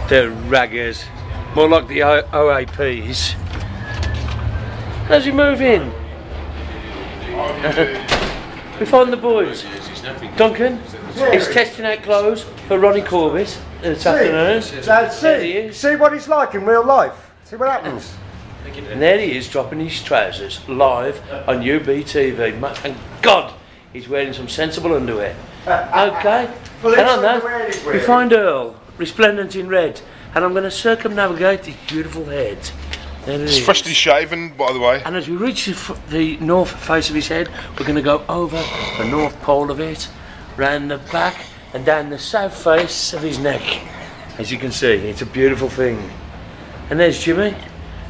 They're raggers. More like the OAPs. As we move in, we find the boys. Duncan is testing out clothes for Ronnie Corbett this afternoon. See what he's like in real life. See what happens. And there he is, dropping his trousers live on UBTV. Thank God he's wearing some sensible underwear. Okay, and on that, we find Earl, resplendent in red, and I'm going to circumnavigate his beautiful head. There it is. It's freshly shaven, by the way. And as we reach the north face of his head, we're going to go over the north pole of it, round the back, and down the south face of his neck. As you can see, it's a beautiful thing. And there's Jimmy,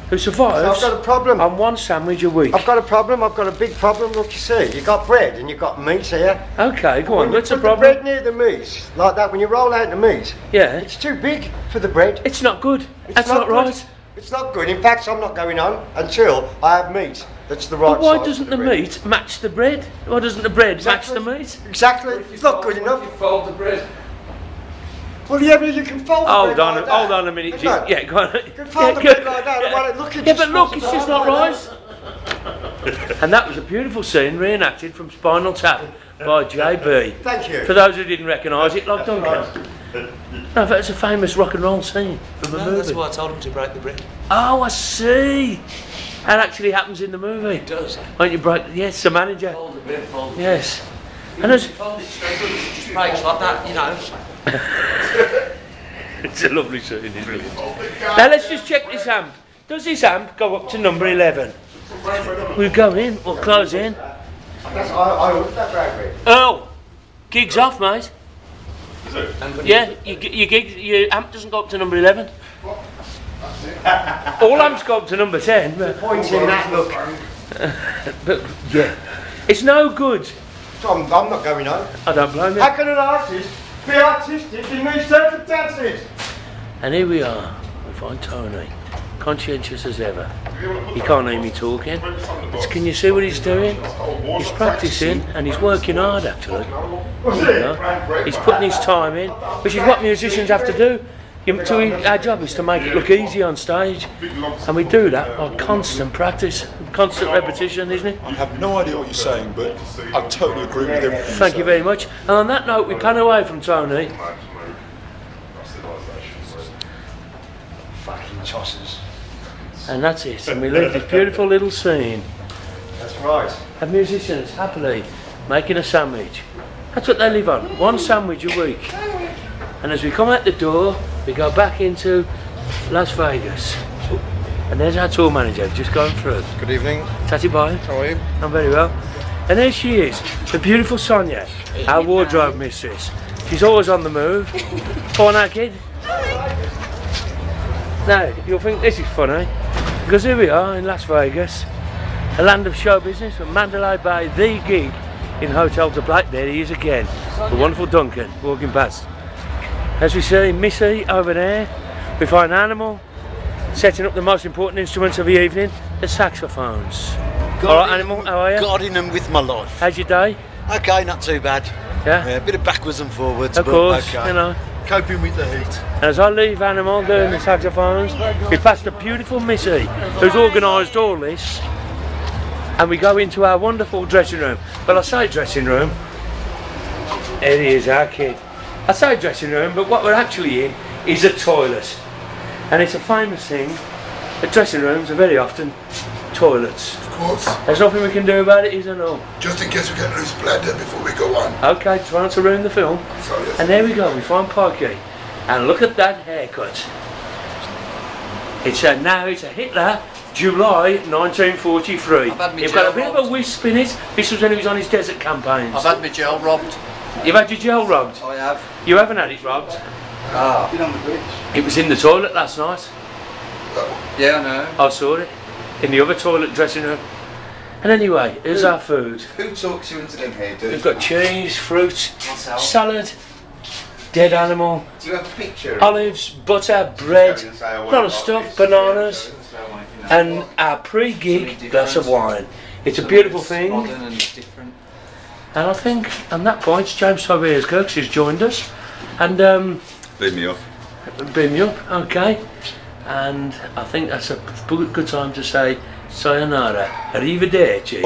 who survives I've got a problem. on one sandwich a week. I've got a problem. I've got a big problem. Look, you see, you got bread and you got meat here. Okay, go on. What's the When you put the problem? bread near the meat, like that, when you roll out the meat, Yeah, it's too big for the bread. it's not good. That's not good. right. It's not good. In fact, I'm not going on until I have meat that's the right But why size doesn't for the bread. meat match the bread? Why doesn't the bread match the meat? Exactly. It's not good enough. Fold the bread. Well, yeah, but you can fold the Hold bread on, like that. hold on a minute. No. Yeah, go on. You can fold the bread like that. Well, look, Yeah, but look, it's just not right. And that was a beautiful scene reenacted from Spinal Tap by JB. Thank you. For those who didn't recognise it, like Duncan. No, that's a famous rock and roll scene from a movie. That's why I told him to break the bread. Oh, I see. That actually happens in the movie. It does. Won't you break? Yes, the manager. Fold the bread, fold the bread. Yes. And as Fold it straight up, it just breaks like that, you know. it's a lovely scene, isn't it? Now let's just check this amp. Does this amp go up to number 11? We'll go in, we'll close in. That's, I ordered that bread. Oh, gig's off, mate. Yeah, your amp doesn't go up to number 11. All amps go up to number 10. Point in that, look. But yeah, it's no good. So I'm not going on. I don't blame you. How can an artist be artistic in these circumstances? And here we are. We find Tony, conscientious as ever. He can't hear me talking. But can you see what he's doing? He's practicing and he's working hard actually. You know? He's putting his time in, which is what musicians have to do. Our job is to make it look easy on stage, and we do that by constant practice, constant repetition, isn't it? I have no idea what you're saying, but I totally agree with everything. Thank you very much. And on that note, we pan away from Tony. Fucking tossers. And that's it. And we leave this beautiful little scene That's right. of musicians happily making a sandwich. That's what they live on, one sandwich a week. And as we come out the door, we go back into Las Vegas. And there's our tour manager just going through. Good evening. Tatty bye. How are you? I'm very well. And there she is, the beautiful Sonia, our wardrobe mistress. She's always on the move. Go on now, kid. Now, you'll think this is funny, because here we are in Las Vegas, a land of show business, from Mandalay Bay, the gig in Hotel to Black. There he is again, the wonderful Duncan, walking past. As we see Missy over there, we find Animal setting up the most important instruments of the evening, the saxophones. Alright Animal, how are you? Guarding them with my life. How's your day? Okay, not too bad. Yeah? Yeah, a bit of backwards and forwards, Of but course, okay. you know. Coping with the heat. And as I leave Animal doing the saxophones, we pass the beautiful Missy, who's organised all this, and we go into our wonderful dressing room. Well, I say dressing room, it is our kid. I say dressing room, but what we're actually in is a toilet. And it's a famous thing that dressing rooms are very often toilets. Of course. There's nothing we can do about it, is there no? Just in case we get loose bladder before we go on. Okay, trying to ruin the film. Sorry. And there we go, we find Pikey. And look at that haircut. It's a Hitler, July 1943. I've had my You've got a gel bit of a robbed. wisp in it. This was when he was on his desert campaigns. I've had my gel robbed. You've had your gel robbed? I have. You haven't had it robbed? Ah. Been on the bridge. It was in the toilet last night. Yeah, I know. I saw it. In the other toilet dressing room. And anyway, here's our food. Who talks you into them here, We've got cheese, fruit, Myself. salad, dead animal, Do you have a picture? olives, butter, bread, a lot of stuff, bananas, and our pre-gig glass of wine. It's a beautiful thing, Modern and different. and I think on that point James Tobias Kirks has joined us, and Leave me off. Beam you up, okay. And I think that's a good time to say sayonara, arrivederci.